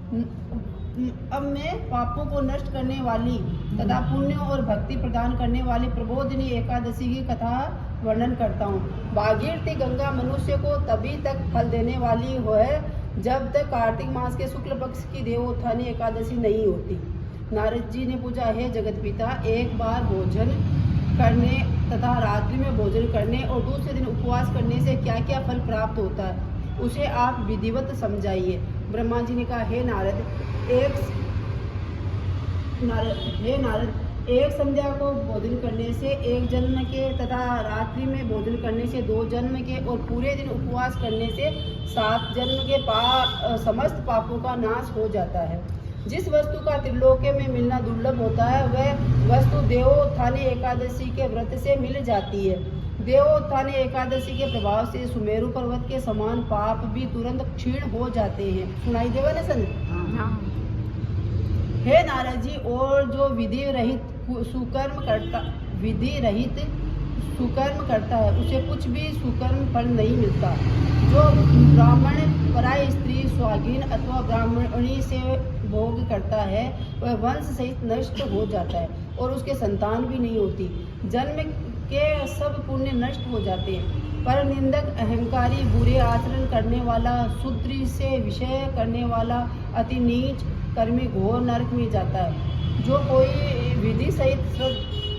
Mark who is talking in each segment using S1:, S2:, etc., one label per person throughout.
S1: अब मैं पापों को नष्ट करने वाली तथा पुण्य और भक्ति प्रदान करने वाली प्रबोधिनी एकादशी की कथा वर्णन करता हूँ। भागीरथी गंगा मनुष्य को तभी तक फल देने वाली है जब तक कार्तिक मास के शुक्ल पक्ष की देवोत्थानी एकादशी नहीं होती। नारद जी ने पूछा, हे जगत पिता, एक बार भोजन करने तथा रात्रि में भोजन करने और दूसरे दिन उपवास करने से क्या क्या फल प्राप्त होता है, उसे आप विधिवत समझाइए। ब्रह्मा जी ने कहा, हे नारद, एक संध्या को भोजन करने से 1 जन्म के तथा रात्रि में भोजन करने से 2 जन्म के और पूरे दिन उपवास करने से 7 जन्म के समस्त पापों का नाश हो जाता है। जिस वस्तु का त्रिलोके में मिलना दुर्लभ होता है वह वस्तु देवोत्थानी एकादशी के व्रत से मिल जाती है। देवोत्थानी एकादशी के प्रभाव से सुमेरु पर्वत के समान पाप भी तुरंत क्षीण हो जाते हैं। सुनाई देवा न सन? हाँ। हे नारद जी, और जो विधि रहित सुकर्म करता है उसे कुछ भी सुकर्म फल नहीं मिलता। जो ब्राह्मण पराय स्त्री स्वाधीन अथवा ब्राह्मणी से भोग करता है वह वंश सहित नष्ट हो जाता है और उसके संतान भी नहीं होती। जन्म के सब पुण्य नष्ट हो जाते हैं। पर निंदक, अहंकारी, बुरे आचरण करने वाला, शूद्र से विषय करने वाला, अति नीच कर्मी घोर नरक में जाता है। जो कोई विधि सहित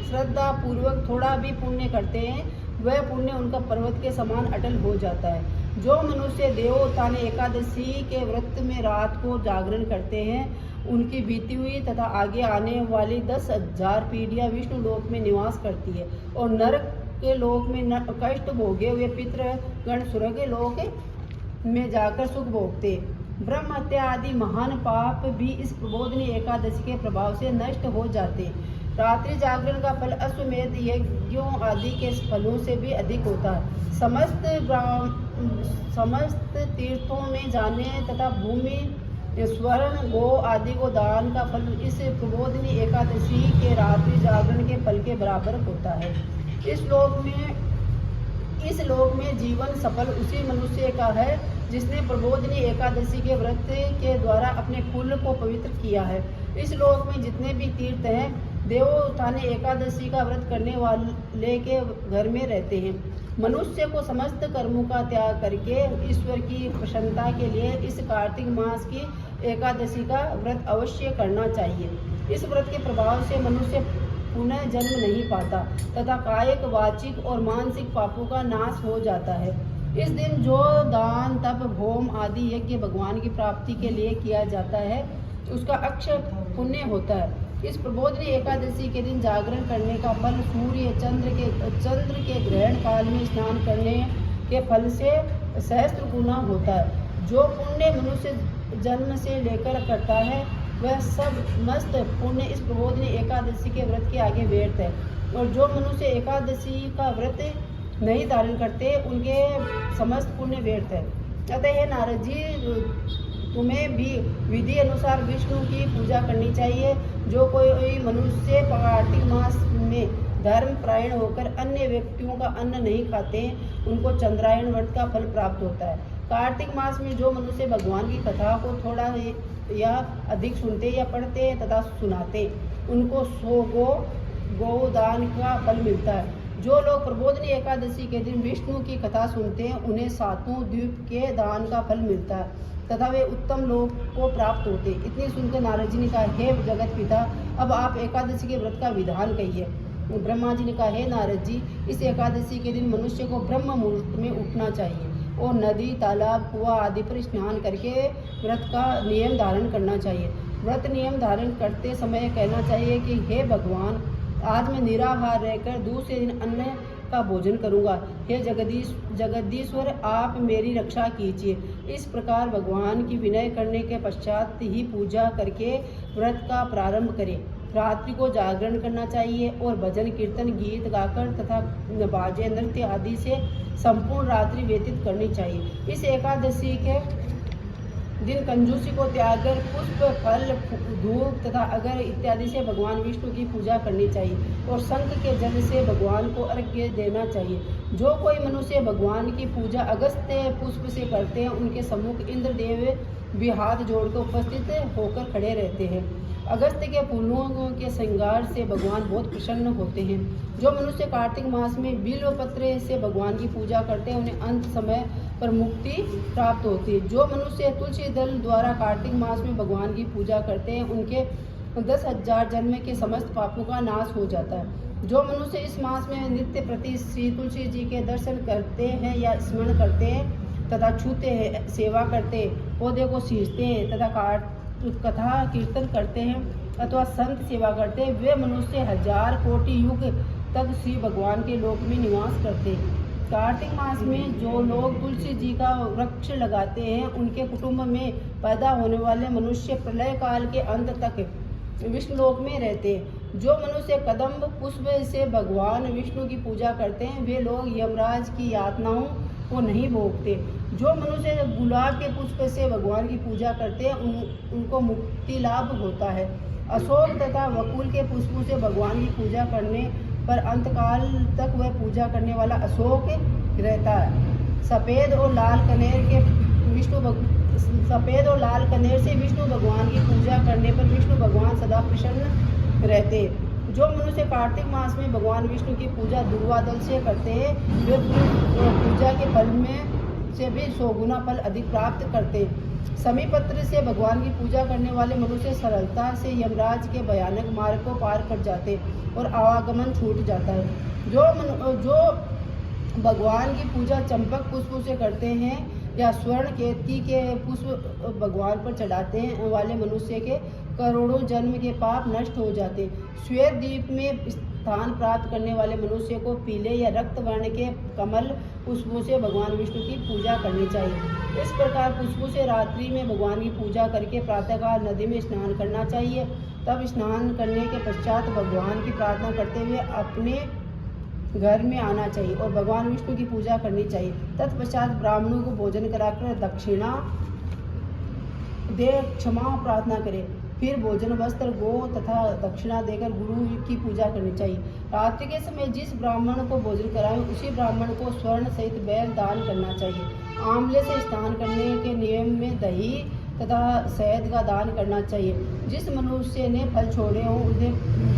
S1: श्रद्धा पूर्वक थोड़ा भी पुण्य करते हैं वह पुण्य उनका पर्वत के समान अटल हो जाता है। जो मनुष्य देवोत्थानी एकादशी के व्रत में रात को जागरण करते हैं उनकी बीती हुई तथा आगे आने वाली 10,000 पीढ़ियां विष्णु लोक में निवास करती है और नरक के लोक में कष्ट भोगे हुए पितृगण स्वर्ग लोक में जाकर सुख भोगते। ब्रह्म हत्या आदि महान पाप भी इस प्रबोधिनी एकादशी के प्रभाव से नष्ट हो जाते। रात्रि जागरण का फल अश्वमेध यज्ञों आदि के फलों से भी अधिक होता है। समस्त तीर्थों में जाने तथा भूमि स्वर्ण गो आदि को दान का फल इस प्रबोधिनी एकादशी के रात्रि जागरण के फल के बराबर होता है। इस लोक में जीवन सफल उसी मनुष्य का है जिसने प्रबोधिनी एकादशी के व्रत के द्वारा अपने कुल को पवित्र किया है। इस लोक में जितने भी तीर्थ हैं देवोत्थानी एकादशी का व्रत करने वाले के घर में रहते हैं। मनुष्य को समस्त कर्मों का त्याग करके ईश्वर की प्रसन्नता के लिए इस कार्तिक मास की एकादशी का व्रत अवश्य करना चाहिए। इस व्रत के प्रभाव से मनुष्य पुनः जन्म नहीं पाता तथा कायिक, वाचिक और मानसिक पापों का नाश हो जाता है। इस दिन जो दान, तप, होम आदि यज्ञ भगवान की प्राप्ति के लिए किया जाता है उसका अक्षय पुण्य होता है। इस प्रबोधिनी एकादशी के दिन जागरण करने का फल सूर्य चंद्र के ग्रहण काल में स्नान करने के फल से सहस्त्र गुना होता है। जो पुण्य मनुष्य जन्म से लेकर करता है वह सब मस्त पुण्य इस प्रबोधिनी एकादशी के व्रत के आगे व्यर्थ है और जो मनुष्य एकादशी का व्रत नहीं धारण करते उनके समस्त पुण्य व्यर्थ है। अतः हे नारद जी, तुम्हें भी विधि अनुसार विष्णु की पूजा करनी चाहिए। जो कोई मनुष्य कार्तिक मास में धर्म परायण होकर अन्य व्यक्तियों का अन्न नहीं खाते उनको चंद्रायण व्रत का फल प्राप्त होता है। कार्तिक मास में जो मनुष्य भगवान की कथा को थोड़ा या अधिक सुनते या पढ़ते तथा सुनाते उनको 100 गोदान का फल मिलता है। जो लोग प्रबोधिनी एकादशी के दिन विष्णु की कथा सुनते हैं उन्हें 7 द्वीप के दान का फल मिलता है तथा वे उत्तम लोक को प्राप्त होते। इतनी सुनकर नारद जी ने कहा, हे जगत पिता, अब आप एकादशी के व्रत का विधान कहिए। ब्रह्मा जी ने कहा, हे नारद जी, इस एकादशी के दिन मनुष्य को ब्रह्म मुहूर्त में उठना चाहिए और नदी, तालाब, कुआं आदि पर स्नान करके व्रत का नियम धारण करना चाहिए। व्रत नियम धारण करते समय कहना चाहिए कि हे भगवान, आज मैं निराहार रहकर दूसरे दिन अन्न का भोजन करूंगा। हे जगदीश्वर, आप मेरी रक्षा कीजिए। इस प्रकार भगवान की विनय करने के पश्चात ही पूजा करके व्रत का प्रारंभ करें। रात्रि को जागरण करना चाहिए और भजन, कीर्तन, गीत गाकर तथा बाजे, नृत्य आदि से संपूर्ण रात्रि व्यतीत करनी चाहिए। इस एकादशी के दिन कंजूसी को त्याग कर पुष्प, फल, धूप तथा अगर इत्यादि से भगवान विष्णु की पूजा करनी चाहिए और शंख के जल से भगवान को अर्घ्य देना चाहिए। जो कोई मनुष्य भगवान की पूजा अगस्त्य पुष्प से करते हैं उनके सम्मुख इंद्रदेव भी हाथ जोड़कर उपस्थित होकर खड़े रहते हैं। अगस्त के फूलों के श्रृंगार से भगवान बहुत प्रसन्न होते हैं। जो मनुष्य कार्तिक मास में बिल्व पत्र से भगवान की पूजा करते हैं उन्हें अंत समय पर मुक्ति प्राप्त होती है। जो मनुष्य तुलसी दल द्वारा कार्तिक मास में भगवान की पूजा करते हैं उनके 10,000 जन्म के समस्त पापों का नाश हो जाता है। जो मनुष्य इस मास में नित्य प्रति श्री तुलसी जी के दर्शन करते हैं या स्मरण करते हैं तथा छूते हैं, सेवा करते हैं, पौधे को सींचते हैं तथा कथा कीर्तन करते हैं अथवा संत सेवा करते हैं, वे मनुष्य 1000 कोटि युग तक श्री भगवान के लोक में निवास करते हैं। कार्तिक मास में जो लोग तुलसी जी का वृक्ष लगाते हैं उनके कुटुंब में पैदा होने वाले मनुष्य प्रलय काल के अंत तक विष्णु लोक में रहते हैं। जो मनुष्य कदम्ब पुष्प से भगवान विष्णु की पूजा करते हैं वे लोग यमराज की यातनाओं को नहीं भोगते। जो मनुष्य गुलाब के पुष्प से भगवान की पूजा करते हैं उनको मुक्ति लाभ होता है। अशोक तथा वकुल के पुष्पों से भगवान की पूजा करने पर अंतकाल तक वह पूजा करने वाला अशोक रहता है। सफ़ेद और लाल कनेर से विष्णु भगवान की पूजा करने पर विष्णु भगवान सदा प्रसन्न रहते। जो मनुष्य कार्तिक मास में भगवान विष्णु की पूजा दुर्वा दल से करते हैं वे पूजा के फल में से भी 100 गुना फल अधिक प्राप्त करते हैं। समीपत्र से भगवान की पूजा करने वाले मनुष्य सरलता से यमराज के भयानक मार्ग को पार कर जाते और आवागमन छूट जाता है। जो भगवान की पूजा चंपक पुष्पों से करते हैं या स्वर्ण केतकी के पुष्प भगवान पर चढ़ाते हैं वाले मनुष्य के करोड़ों जन्म के पाप नष्ट हो जाते। श्वेत द्वीप में स्थान प्राप्त करने वाले मनुष्य को पीले या रक्त वर्ण के कमल पुष्पों से भगवान विष्णु की पूजा करनी चाहिए। इस प्रकार पुष्पों से रात्रि में भगवान की पूजा करके प्रातःकाल नदी में स्नान करना चाहिए। तब स्नान करने के पश्चात भगवान की प्रार्थना करते हुए अपने घर में आना चाहिए और भगवान विष्णु की पूजा करनी चाहिए। तत्पश्चात ब्राह्मणों को भोजन कराकर दक्षिणा दे क्षमा प्रार्थना करें। फिर भोजन वस्त्र गो तथा दक्षिणा देकर गुरु की पूजा करनी चाहिए। रात्रि के समय जिस ब्राह्मण को भोजन कराएं उसी ब्राह्मण को स्वर्ण सहित बैल दान करना चाहिए। आंवले से स्नान करने के नियम में दही तथा शहद का दान करना चाहिए। जिस मनुष्य ने फल छोड़े हों उन्हें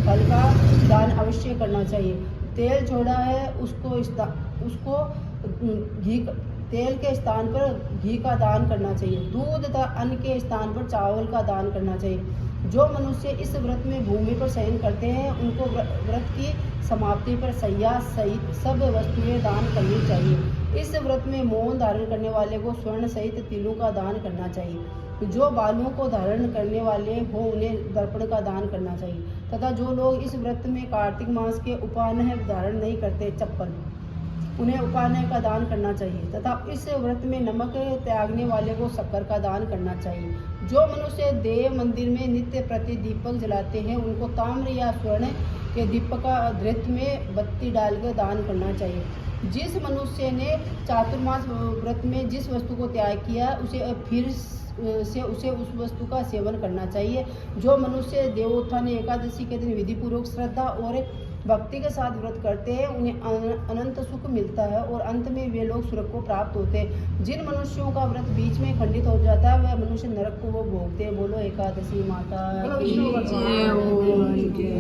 S1: फल का दान अवश्य करना चाहिए। तेल छोड़ा है उसको तेल के स्थान पर घी का दान करना चाहिए। दूध तथा अन्न के स्थान पर चावल का दान करना चाहिए। जो मनुष्य इस व्रत में भूमि पर शयन करते हैं उनको व्रत की समाप्ति पर शय्या सहित सब वस्तुएं दान करनी चाहिए। इस व्रत में मौन धारण करने वाले को स्वर्ण सहित तिलों का दान करना चाहिए। जो बालों को धारण करने वाले हो उन्हें दर्पण का दान करना चाहिए तथा जो लोग इस व्रत में कार्तिक मास के उपान्ह धारण नहीं करते चप्पल उन्हें उपान्ह का दान करना चाहिए तथा इस व्रत में नमक त्यागने वाले को शक्कर का दान करना चाहिए। जो मनुष्य देव मंदिर में नित्य प्रति दीपक जलाते हैं उनको ताम्र या स्वर्ण के दीपक का धृत में बत्ती डालकर दान करना चाहिए। जिस मनुष्य ने चातुर्मास व्रत में जिस वस्तु को त्याग किया उसे उस वस्तु का सेवन करना चाहिए। जो मनुष्य देवोत्थान एकादशी के दिन विधि पूर्वक श्रद्धा और भक्ति के साथ व्रत करते हैं उन्हें अनंत सुख मिलता है और अंत में वे लोग स्वर्ग को प्राप्त होते हैं। जिन मनुष्यों का व्रत बीच में खंडित हो जाता है वह मनुष्य नरक को वो भोगते हैं। बोलो एकादशी माता की जय।